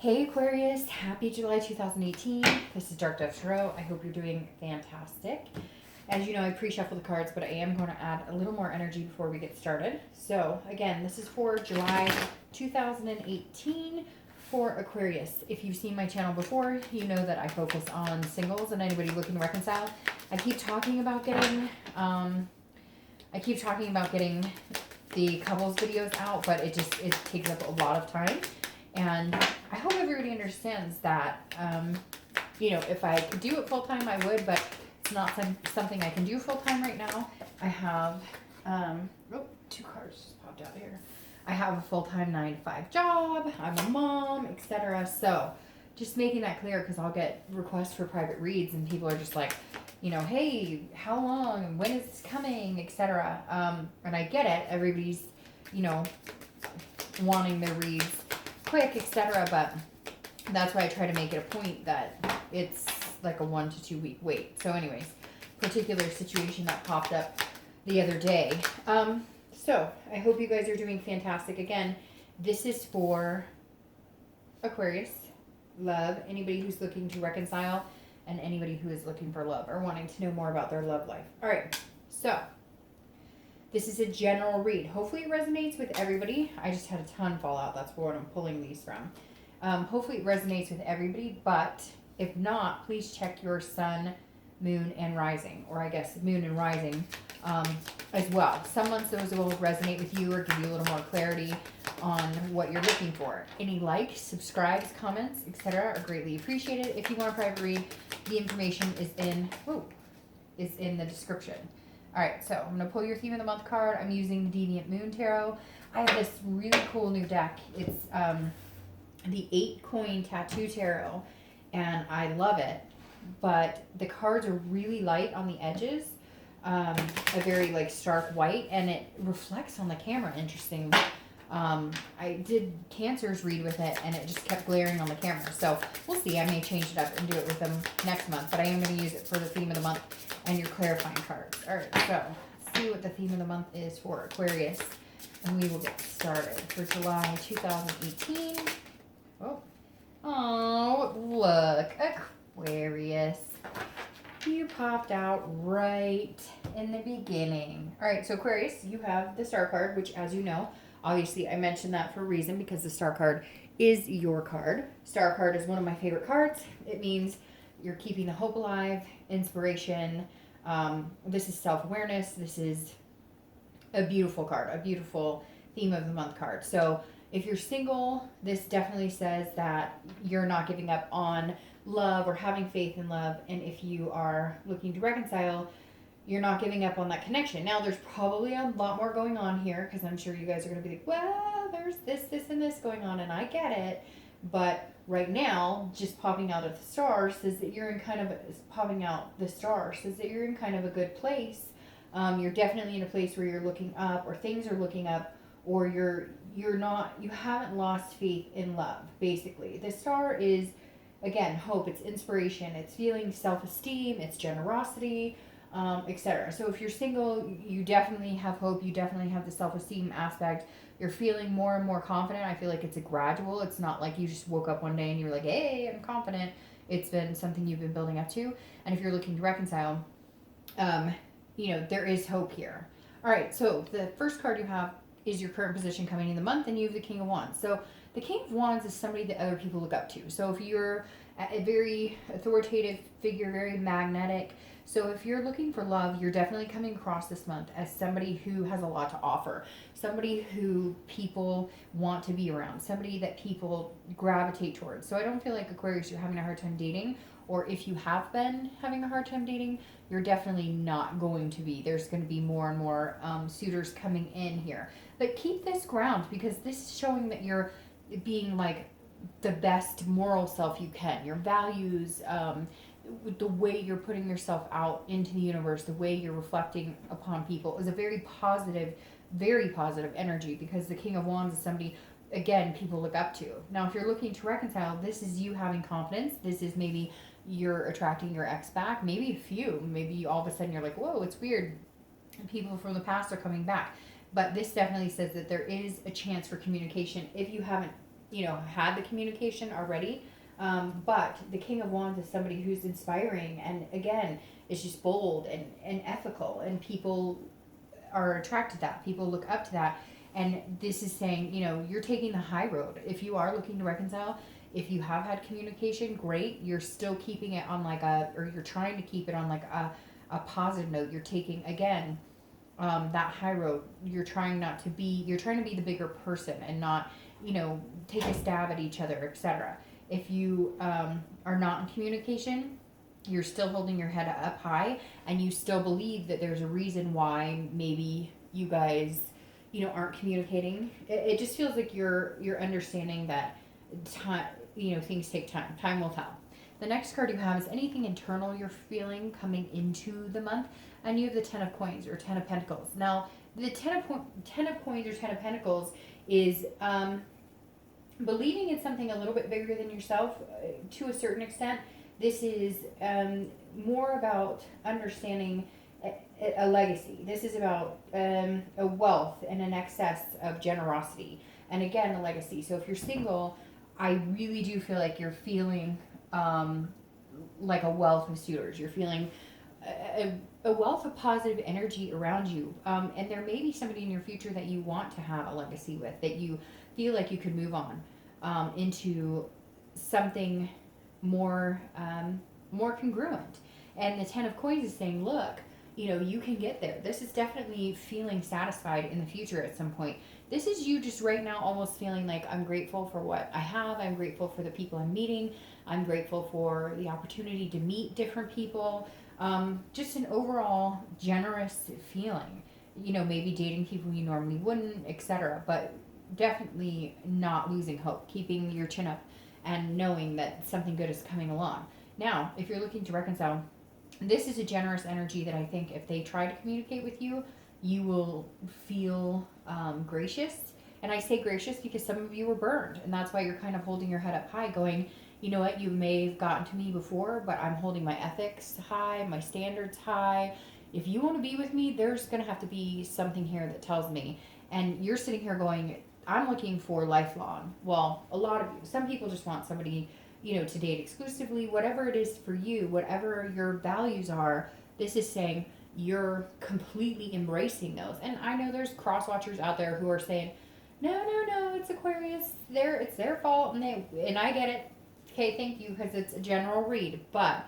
Hey Aquarius, happy July 2018. This is Dark Dove Tarot. I hope you're doing fantastic. As you know, I pre-shuffle the cards, but I am going to add a little more energy before we get started. So again, this is for July 2018 for Aquarius. If you've seen my channel before, you know that I focus on singles and anybody looking to reconcile. I keep talking about getting the couples videos out, but it takes up a lot of time. And I hope everybody understands that, if I could do it full-time, I would, but it's not something I can do full-time right now. I have, two cards just popped out here. I have a full-time 9-to-5 job. I'm a mom, etc. So just making that clear, because I'll get requests for private reads and people are just like, hey, how long? When is this coming? Etc. And I get it. Everybody's, wanting their reads quick, etc. But that's why I try to make it a point that it's like a 1 to 2 week wait. So anyways, particular situation that popped up the other day. So I hope you guys are doing fantastic. Again, this is for Aquarius, love, anybody who's looking to reconcile, and anybody who is looking for love or wanting to know more about their love life. All right, so this is a general read. Hopefully it resonates with everybody. I just had a ton fall out. That's what I'm pulling these from. Hopefully it resonates with everybody, but if not, please check your sun, moon, and rising, or I guess moon and rising as well. Some months those will resonate with you or give you a little more clarity on what you're looking for. Any likes, subscribes, comments, etc. are greatly appreciated. If you want a private read, the information is in the description. All right, so I'm going to pull your theme of the month card. I'm using the Deviant Moon Tarot. I have this really cool new deck. It's the 8-coin tattoo tarot, and I love it. But the cards are really light on the edges, a very stark white, and it reflects on the camera. Interesting. I did Cancer's read with it, and it just kept glaring on the camera. So we'll see. I may change it up and do it with them next month, but I am going to use it for the theme of the month and your clarifying cards. All right, so let's see what the theme of the month is for Aquarius, and we will get started for July 2018. Oh, look, Aquarius. You popped out right in the beginning. All right, so Aquarius, you have the Star card, which, as you know, obviously I mentioned that for a reason, because the Star card is your card. Star card is one of my favorite cards. It means you're keeping the hope alive, inspiration. This is self-awareness. This is a beautiful card, a beautiful theme of the month card. So if you're single, this definitely says that you're not giving up on love or having faith in love. And if you are looking to reconcile, you're not giving up on that connection. Now, there's probably a lot more going on here, because I'm sure you guys are going to be like, well, there's this, and this going on, and I get it. But right now, just popping out of the star says that you're in kind of a good place. You're definitely in a place where you're looking up, or things are looking up, or you haven't lost faith in love, basically. The star is, again, hope, it's inspiration, it's feeling self-esteem, it's generosity, etc. So if you're single, you definitely have hope, you definitely have the self-esteem aspect. You're feeling more and more confident. I feel like it's a gradual. It's not like you just woke up one day and you were like, hey, I'm confident. It's been something you've been building up to. And if you're looking to reconcile, there is hope here. All right, so the first card you have is your current position coming in the month, and you have the King of Wands. So the King of Wands is somebody that other people look up to. So if you're a very authoritative figure, very magnetic, so if you're looking for love, you're definitely coming across this month as somebody who has a lot to offer, somebody who people want to be around, somebody that people gravitate towards. So I don't feel like, Aquarius, you're having a hard time dating, or if you have been having a hard time dating, you're definitely not going to be. There's going to be more and more suitors coming in here. But keep this ground, because this is showing that you're being like the best moral self you can. Your values, the way you're putting yourself out into the universe, the way you're reflecting upon people is a very positive energy, because the King of Wands is somebody, again, people look up to. Now, if you're looking to reconcile, this is you having confidence. This is maybe you're attracting your ex back, maybe a few. Maybe all of a sudden you're like, whoa, it's weird. People from the past are coming back. But this definitely says that there is a chance for communication if you haven't had the communication already. But the King of Wands is somebody who's inspiring, and again, is just bold and ethical, and people are attracted to that. People look up to that. And this is saying, you're taking the high road. If you are looking to reconcile, if you have had communication, great. You're still keeping it on or you're trying to keep it on a positive note. You're taking, again, that high road. You're trying to be the bigger person and not, take a stab at each other, etc. If you are not in communication, you're still holding your head up high, and you still believe that there's a reason why maybe you guys, aren't communicating. It just feels like you're understanding that time, things take time. Time will tell. The next card you have is anything internal you're feeling coming into the month, and you have the Ten of Coins or Ten of Pentacles. Now, the Ten of Coins or Ten of Pentacles is believing in something a little bit bigger than yourself to a certain extent. This is more about understanding a legacy. This is about a wealth and an excess of generosity. And again, a legacy. So if you're single, I really do feel like you're feeling like a wealth of suitors. You're feeling a wealth of positive energy around you. And there may be somebody in your future that you want to have a legacy with, that you feel like you could move on into something more congruent. And the Ten of Coins is saying, look, you can get there. This is definitely feeling satisfied in the future at some point. This is you just right now almost feeling like, I'm grateful for what I have. I'm grateful for the people I'm meeting. I'm grateful for the opportunity to meet different people. Just an overall generous feeling. Maybe dating people you normally wouldn't, etc. But definitely not losing hope. Keeping your chin up and knowing that something good is coming along. Now, if you're looking to reconcile, this is a generous energy that I think if they try to communicate with you, you will feel gracious. And I say gracious because some of you were burned, and that's why you're kind of holding your head up high going, you know what, you may have gotten to me before, but I'm holding my ethics high, my standards high. If you want to be with me, there's going to have to be something here that tells me. And you're sitting here going, I'm looking for lifelong. Well, a lot of you, some people just want somebody, to date exclusively, whatever it is for you, whatever your values are. This is saying you're completely embracing those. And I know there's cross watchers out there who are saying, no, it's Aquarius. It's their fault. And I get it. Okay, thank you, because it's a general read. But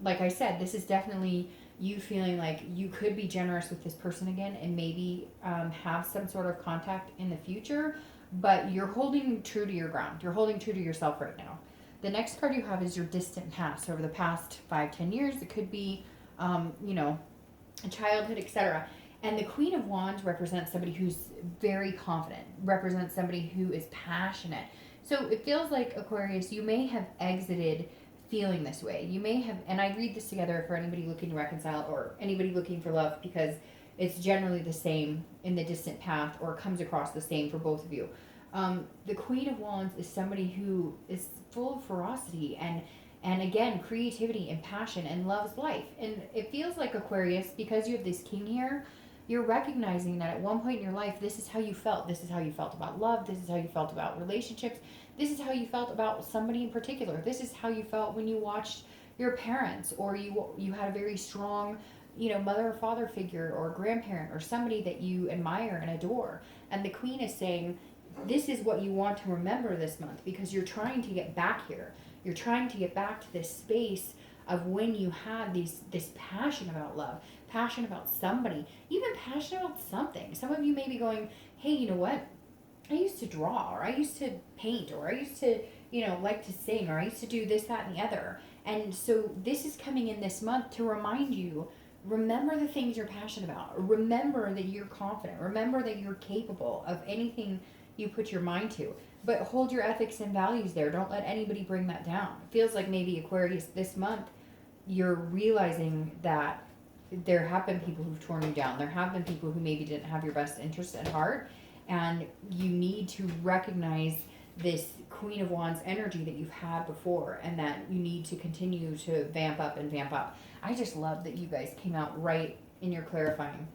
like I said, this is definitely you feeling like you could be generous with this person again and maybe have some sort of contact in the future, but you're holding true to your ground. You're holding true to yourself right now. The next card you have is your distant past. Over the past 5-10 years, it could be, childhood, etc. And the Queen of Wands represents somebody who's very confident, represents somebody who is passionate. So it feels like, Aquarius, you may have exited feeling this way. You may have, and I read this together for anybody looking to reconcile or anybody looking for love, because it's generally the same in the distant past, or comes across the same for both of you. The Queen of Wands is somebody who is full of ferocity and again, creativity and passion and loves life. And it feels like, Aquarius, because you have this king here, you're recognizing that at one point in your life, this is how you felt. This is how you felt about love. This is how you felt about relationships. This is how you felt about somebody in particular. This is how you felt when you watched your parents, or you had a very strong, mother or father figure or grandparent or somebody that you admire and adore. And the Queen is saying, this is what you want to remember this month, because you're trying to get back here. You're trying to get back to this space of when you had this passion about love, passion about somebody, even passion about something. Some of you may be going, hey, you know what? I used to draw, or I used to paint, or I used to, like to sing, or I used to do this, that, and the other. And so this is coming in this month to remind you, remember the things you're passionate about. Remember that you're confident. Remember that you're capable of anything you put your mind to. But hold your ethics and values there. Don't let anybody bring that down. It feels like maybe, Aquarius, this month, you're realizing that there have been people who've torn you down. There have been people who maybe didn't have your best interest at heart. And you need to recognize this Queen of Wands energy that you've had before, and that you need to continue to vamp up and vamp up. I just love that you guys came out right in your clarifying.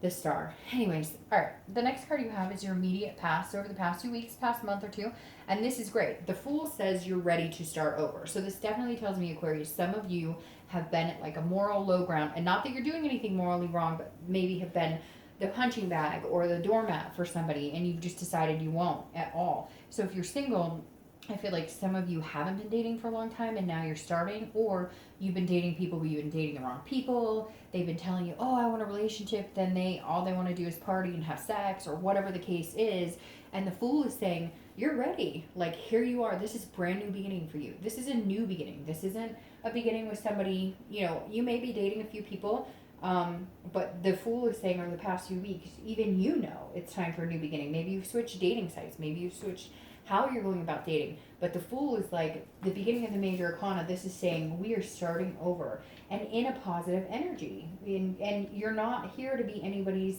the Star. Anyways, all right. The next card you have is your immediate past, so over the past 2 weeks, past month or two. And this is great. The Fool says you're ready to start over. So this definitely tells me, Aquarius, some of you have been at like a moral low ground. And not that you're doing anything morally wrong, but maybe have been the punching bag or the doormat for somebody, and you've just decided you won't at all. So if you're single, I feel like some of you haven't been dating for a long time and now you're starting, or you've been dating people but you've been dating the wrong people. They've been telling you, oh, I want a relationship. Then all they want to do is party and have sex, or whatever the case is. And the Fool is saying, you're ready. Like, here you are. This is brand new beginning for you. This is a new beginning. This isn't a beginning with somebody, you may be dating a few people, but the Fool is saying over the past few weeks, even it's time for a new beginning. Maybe you've switched dating sites. Maybe you've switched how you're going about dating. But the Fool is like the beginning of the major arcana. This is saying we are starting over and in a positive energy. And you're not here to be anybody's,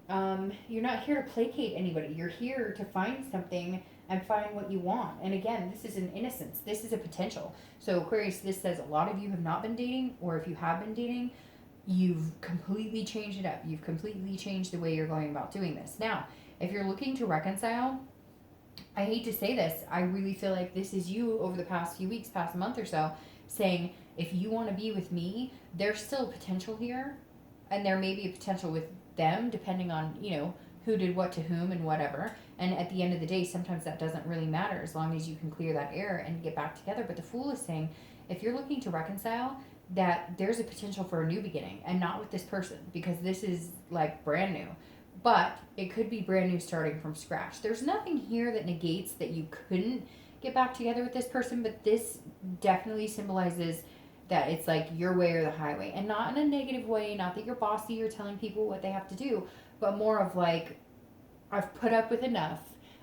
you're not here to placate anybody. You're here to find something and find what you want. And again, this is an innocence. This is a potential. So Aquarius, this says a lot of you have not been dating, or if you have been dating, you've completely changed it up. You've completely changed the way you're going about doing this. Now, if you're looking to reconcile, I hate to say this, I really feel like this is you over the past few weeks, past month or so, saying, if you want to be with me, there's still potential here, and there may be a potential with them, depending on, who did what to whom and whatever. And at the end of the day, sometimes that doesn't really matter as long as you can clear that air and get back together. But the Fool is saying, if you're looking to reconcile, that there's a potential for a new beginning, and not with this person, because this is like brand new. But it could be brand new, starting from scratch. There's nothing here that negates that you couldn't get back together with this person, but this definitely symbolizes that it's like your way or the highway. And not in a negative way, not that you're bossy or telling people what they have to do, but more of like, I've put up with enough.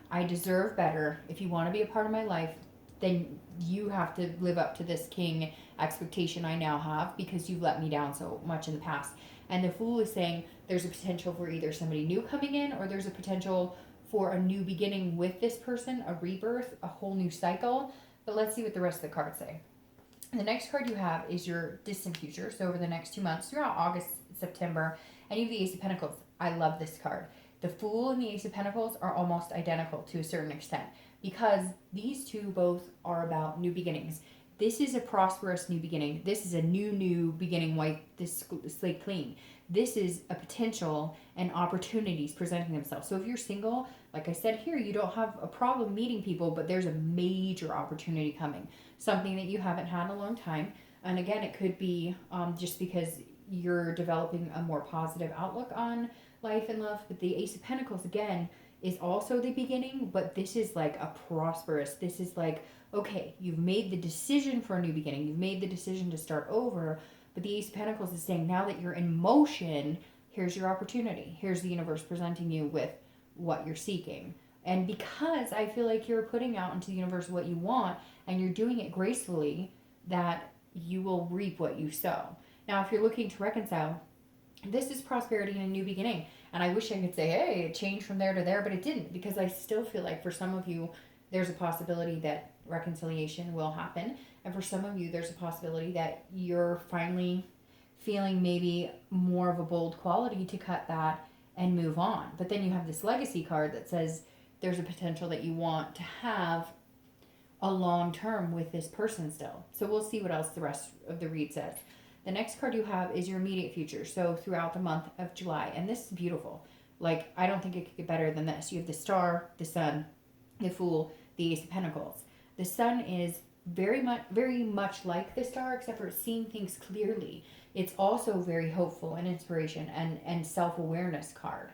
I deserve better. If you want to be a part of my life, then you have to live up to this king expectation I now have, because you've let me down so much in the past. And the Fool is saying there's a potential for either somebody new coming in, or there's a potential for a new beginning with this person, a rebirth, a whole new cycle. But let's see what the rest of the cards say. The next card you have is your distant future. So over the next 2 months, throughout August, September, and you have the Ace of Pentacles. I love this card. The Fool and the Ace of Pentacles are almost identical to a certain extent, because these two both are about new beginnings. This is a prosperous new beginning. This is a new beginning, wipe this slate clean. This is a potential and opportunities presenting themselves. So if you're single, like I said here, you don't have a problem meeting people, but there's a major opportunity coming. Something that you haven't had in a long time. And again, it could be just because you're developing a more positive outlook on life and love. But the Ace of Pentacles, again, is also the beginning, but this is like a prosperous, this is like, okay, you've made the decision for a new beginning. You've made the decision to start over. But the Ace of Pentacles is saying, now that you're in motion, here's your opportunity. Here's the universe presenting you with what you're seeking. And because I feel like you're putting out into the universe what you want, and you're doing it gracefully, that you will reap what you sow. Now, if you're looking to reconcile, this is prosperity and a new beginning. And I wish I could say, hey, it changed from there to there, but it didn't, because I still feel like for some of you, there's a possibility that reconciliation will happen. And for some of you, there's a possibility that you're finally feeling maybe more of a bold quality to cut that and move on. But then you have this legacy card that says there's a potential that you want to have a long term with this person still. So we'll see what else the rest of the read says. The next card you have is your immediate future. So throughout the month of July. And this is beautiful. Like, I don't think it could get better than this. You have the Star, the Sun, the Fool, the Ace of Pentacles. The Sun is very much like the Star, except for seeing things clearly. It's also very hopeful and inspiration and self-awareness card.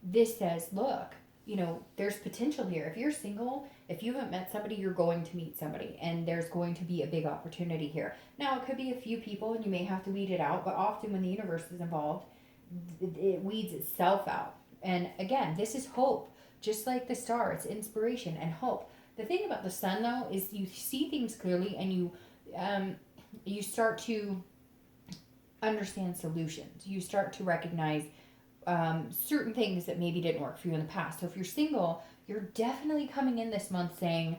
This says, look, there's potential here. If you're single, if you haven't met somebody, you're going to meet somebody, and there's going to be a big opportunity here. Now, it could be a few people, and you may have to weed it out, but often when the universe is involved, it weeds itself out. And again, this is hope. Just like the Star, it's inspiration and hope. The thing about the Sun, though, is you see things clearly, and you start to understand solutions. You start to recognize certain things that maybe didn't work for you in the past. So if you're single, you're definitely coming in this month saying,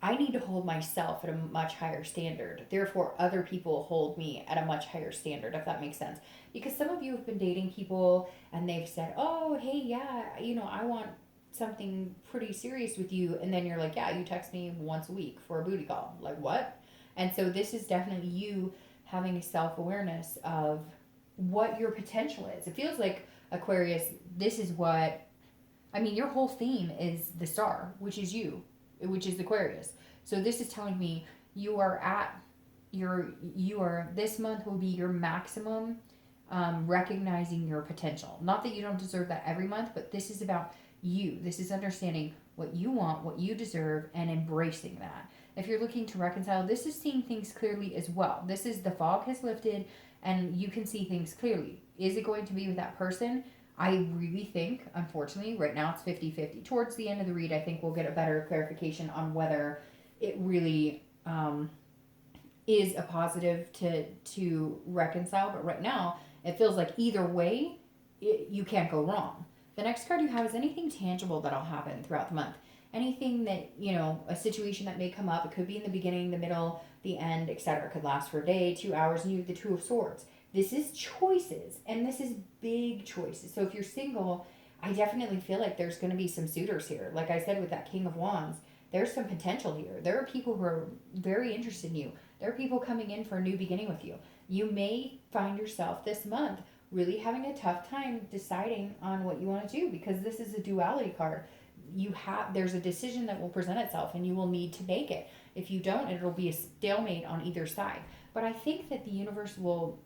I need to hold myself at a much higher standard. Therefore, other people hold me at a much higher standard, if that makes sense. Because some of you have been dating people and they've said, oh, hey, yeah, I want something pretty serious with you. And then you're like, yeah, you text me once a week for a booty call. Like, what? And so this is definitely you having a self awareness of what your potential is. It feels like, Aquarius, this is what, your whole theme is the star, which is you, which is Aquarius. So this is telling me you are at this month will be your maximum, recognizing your potential. Not that you don't deserve that every month, but this is about you. This is understanding what you want, what you deserve, and embracing that. If you're looking to reconcile, this is seeing things clearly as well. This is the fog has lifted and you can see things clearly. Is it going to be with that person? I really think, unfortunately, right now it's 50-50. Towards the end of the read, I think we'll get a better clarification on whether it really is a positive to reconcile. But right now, it feels like either way, you can't go wrong. The next card you have is anything tangible that'll happen throughout the month. Anything that, a situation that may come up. It could be in the beginning, the middle, the end, etc. It could last for a day, 2 hours, and you have the Two of Swords. This is choices, and this is big choices. So if you're single, I definitely feel like there's going to be some suitors here. Like I said with that King of Wands, there's some potential here. There are people who are very interested in you. There are people coming in for a new beginning with you. You may find yourself this month really having a tough time deciding on what you want to do, because this is a duality card. There's a decision that will present itself and you will need to make it. If you don't, it'll be a stalemate on either side. But I think that the universe will,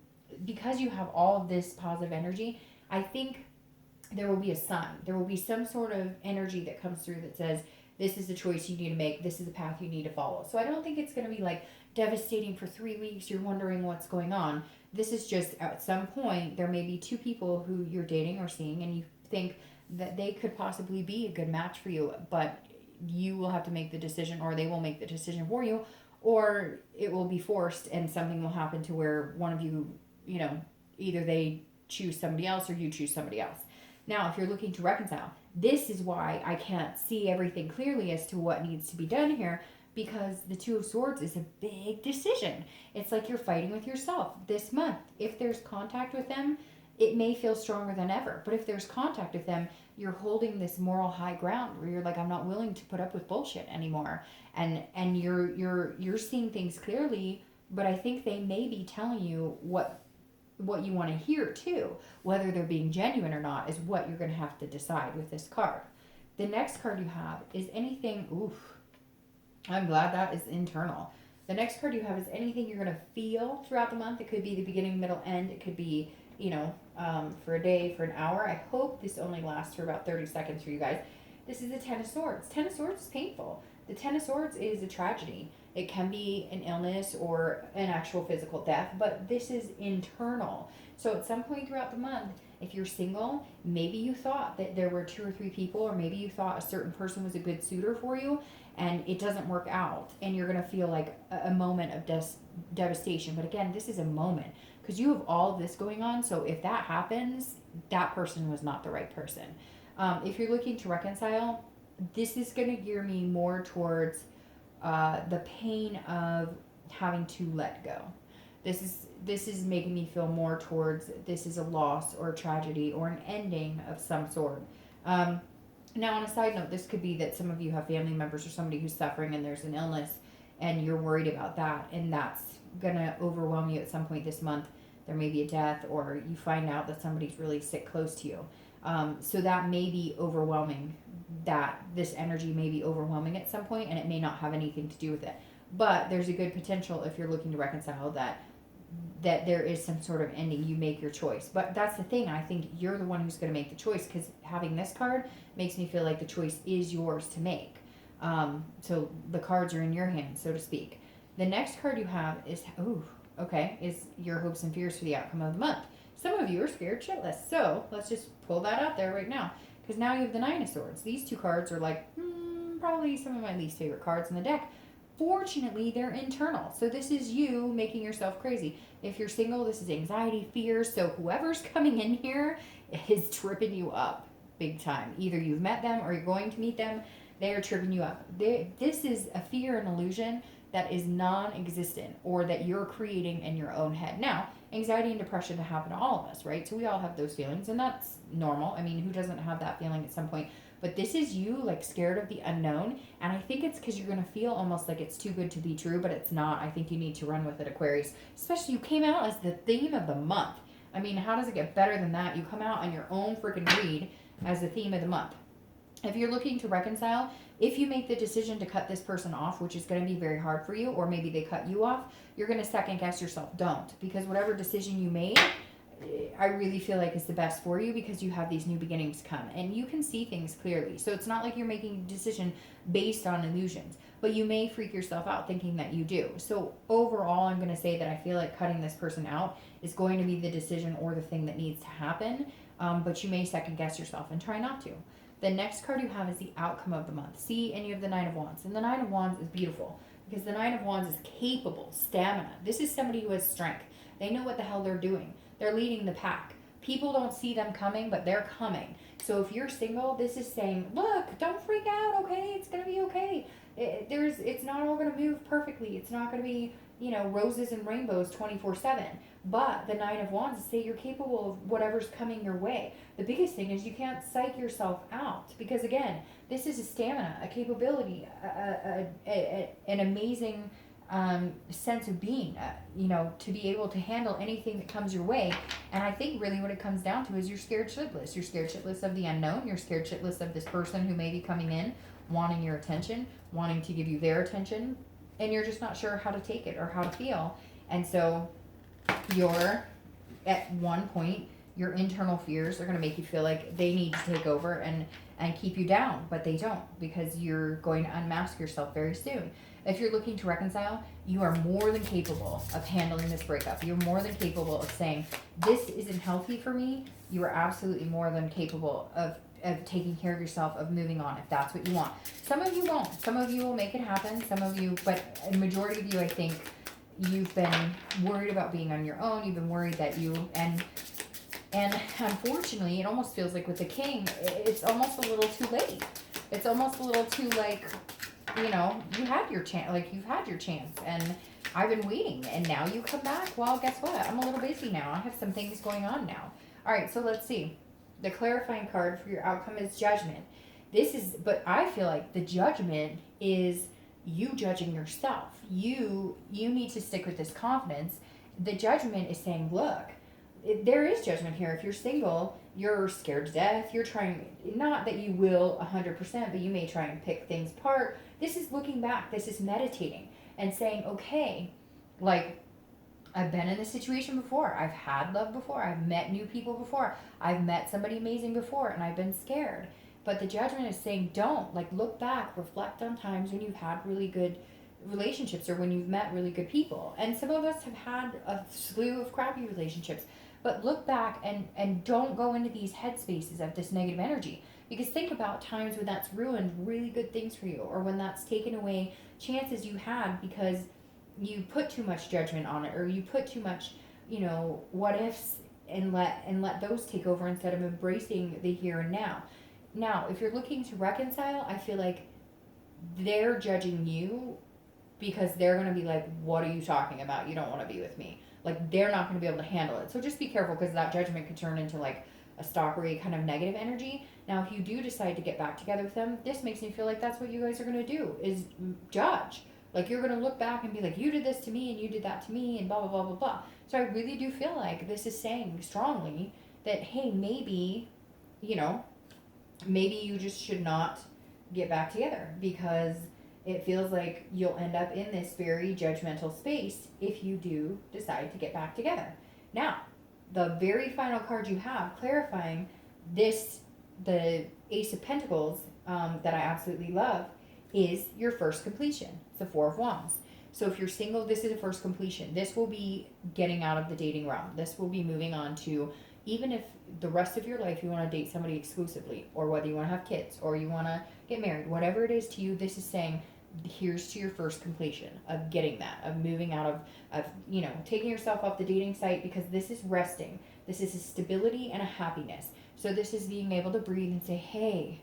because you have all of this positive energy, I think there will be a sign. There will be some sort of energy that comes through that says, this is the choice you need to make. This is the path you need to follow. So I don't think it's going to be like devastating for 3 weeks. You're wondering what's going on. This is just at some point, there may be two people who you're dating or seeing, and you think that they could possibly be a good match for you, but you will have to make the decision, or they will make the decision for you, or it will be forced and something will happen to where one of you, either they choose somebody else or you choose somebody else. Now, if you're looking to reconcile, this is why I can't see everything clearly as to what needs to be done here, because the Two of Swords is a big decision. It's like you're fighting with yourself this month. If there's contact with them, it may feel stronger than ever. But if there's contact with them, you're holding this moral high ground where you're like, I'm not willing to put up with bullshit anymore. And you're seeing things clearly, but I think they may be telling you what you want to hear too. Whether they're being genuine or not is what you're going to have to decide with this card. The next card you have is anything, I'm glad that is internal. The next card you have is anything you're going to feel throughout the month. It could be the beginning, middle, end. It could be, for a day, for an hour. I hope this only lasts for about 30 seconds for you guys. This is the Ten of Swords. Ten of Swords is painful. The Ten of Swords is a tragedy. It can be an illness or an actual physical death, but this is internal. So at some point throughout the month, if you're single, maybe you thought that there were 2 or 3 people, or maybe you thought a certain person was a good suitor for you, and it doesn't work out, and you're going to feel like a moment of devastation. But again, this is a moment, because you have all of this going on. So if that happens, that person was not the right person. If you're looking to reconcile, this is going to gear me more towards the pain of having to let go. This is making me feel more towards this is a loss or a tragedy or an ending of some sort. Now, on a side note, this could be that some of you have family members or somebody who's suffering and there's an illness and you're worried about that, and that's going to overwhelm you at some point this month. There may be a death, or you find out that somebody's really sick close to you. So that may be overwhelming. This energy may be overwhelming at some point, and it may not have anything to do with it. But there's a good potential, if you're looking to reconcile, that there is some sort of ending. You make your choice. But that's the thing. I think you're the one who's going to make the choice, because having this card makes me feel like the choice is yours to make. So the cards are in your hands, so to speak. The next card you have is, is your hopes and fears for the outcome of the month. Some of you are scared shitless. So let's just pull that out there right now, because now you have the Nine of Swords. These 2 cards are like probably some of my least favorite cards in the deck. Fortunately, they're internal. So this is you making yourself crazy. If you're single, this is anxiety, fears. So whoever's coming in here is tripping you up big time. Either you've met them or you're going to meet them. They are tripping you up. This is a fear and illusion that is non-existent, or that you're creating in your own head. Now, anxiety and depression happen to all of us, right? So we all have those feelings, and that's normal. I mean, who doesn't have that feeling at some point? But this is you, like, scared of the unknown, and I think it's because you're going to feel almost like it's too good to be true, but it's not. I think you need to run with it, Aquarius. Especially, you came out as the theme of the month. I mean, how does it get better than that? You come out on your own freaking read as the theme of the month. If you're looking to reconcile, if you make the decision to cut this person off, which is going to be very hard for you, or maybe they cut you off, you're going to second guess yourself. Don't. Because whatever decision you made, I really feel like is the best for you, because you have these new beginnings come and you can see things clearly. So it's not like you're making a decision based on illusions, but you may freak yourself out thinking that you do. So overall, I'm going to say that I feel like cutting this person out is going to be the decision or the thing that needs to happen. But you may second guess yourself and try not to. The next card you have is the outcome of the month. See, and you have the Nine of Wands. And the Nine of Wands is beautiful because the Nine of Wands is capable, stamina. This is somebody who has strength. They know what the hell they're doing. They're leading the pack. People don't see them coming, but they're coming. So if you're single, this is saying, look, don't freak out, okay? It's going to be okay. It's not all going to move perfectly. It's not going to be, roses and rainbows 24/7. But the Nine of Wands is say you're capable of whatever's coming your way. The biggest thing is you can't psych yourself out, because again, this is a stamina, a capability, an amazing sense of being, to be able to handle anything that comes your way. And I think really what it comes down to is you're scared shitless. You're scared shitless of the unknown. You're scared shitless of this person who may be coming in, wanting your attention, wanting to give you their attention, and you're just not sure how to take it or how to feel. And so you're at one point, your internal fears are going to make you feel like they need to take over and keep you down, but they don't, because you're going to unmask yourself very soon. If you're looking to reconcile, you are more than capable of handling this breakup. You're more than capable of saying, this isn't healthy for me. You are absolutely more than capable of taking care of yourself, of moving on, if that's what you want. Some of you won't. Some of you will make it happen. Some of you, but a majority of you, I think, you've been worried about being on your own. You've been worried that and unfortunately, it almost feels like with the King, it's almost a little too late. It's almost a little too, like, you had your chance. Like, you've had your chance, and I've been waiting, and now you come back. Well, guess what? I'm a little busy now. I have some things going on now. All right, so let's see. The clarifying card for your outcome is Judgment. But I feel like the Judgment is you judging yourself. You need to stick with this confidence. The Judgment is saying, look, there is judgment here. If you're single, you're scared to death. You're trying, not that you will 100%, but you may try and pick things apart. This is looking back. This is meditating and saying, okay, like, I've been in this situation before. I've had love before. I've met new people before. I've met somebody amazing before, and I've been scared. But the Judgment is saying, don't. Like, look back. Reflect on times when you've had really good relationships or when you've met really good people. And some of us have had a slew of crappy relationships. But look back and don't go into these headspaces of this negative energy. Because think about times when that's ruined really good things for you, or when that's taken away chances you had because you put too much judgment on it, or you put too much, what ifs, and let those take over instead of embracing the here and now. Now, if you're looking to reconcile, I feel like they're judging you because they're going to be like, what are you talking about? You don't want to be with me. Like, they're not going to be able to handle it. So just be careful, because that judgment could turn into like a stalkery kind of negative energy. Now, if you do decide to get back together with them, this makes me feel like that's what you guys are going to do, is judge. Like, you're going to look back and be like, you did this to me and you did that to me and blah, blah, blah, blah, blah. So I really do feel like this is saying strongly that, hey, maybe you just should not get back together, because it feels like you'll end up in this very judgmental space if you do decide to get back together. Now, the very final card you have clarifying this, the Ace of Pentacles, that I absolutely love, is your first completion. It's the Four of Wands. So if you're single, this is a first completion. This will be getting out of the dating realm. This will be moving on to, even if the rest of your life you want to date somebody exclusively, or whether you want to have kids, or you want to get married, whatever it is to you, this is saying, here's to your first completion of getting that, of moving out of taking yourself off the dating site, because this is resting. This is a stability and a happiness. So this is being able to breathe and say, hey,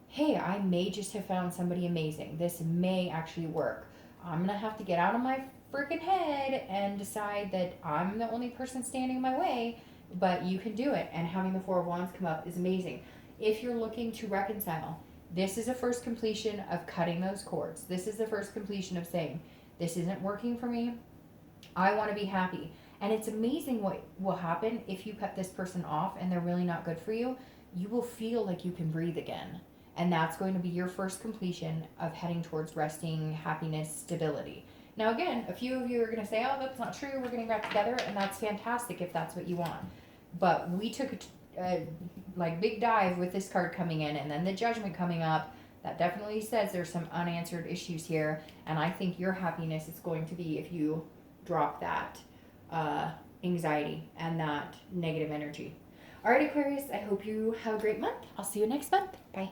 hey, I may just have found somebody amazing. This may actually work. I'm going to have to get out of my freaking head and decide that I'm the only person standing in my way, but you can do it. And having the Four of Wands come up is amazing. If you're looking to reconcile, this is a first completion of cutting those cords. This is the first completion of saying, this isn't working for me. I want to be happy. And it's amazing what will happen if you cut this person off and they're really not good for you. You will feel like you can breathe again. And that's going to be your first completion of heading towards resting, happiness, stability. Now, again, a few of you are going to say, oh, that's not true. We're getting back together. And that's fantastic if that's what you want. But we took a big dive with this card coming in and then the Judgment coming up. That definitely says there's some unanswered issues here. And I think your happiness is going to be if you drop that anxiety and that negative energy. All right, Aquarius, I hope you have a great month. I'll see you next month. Bye.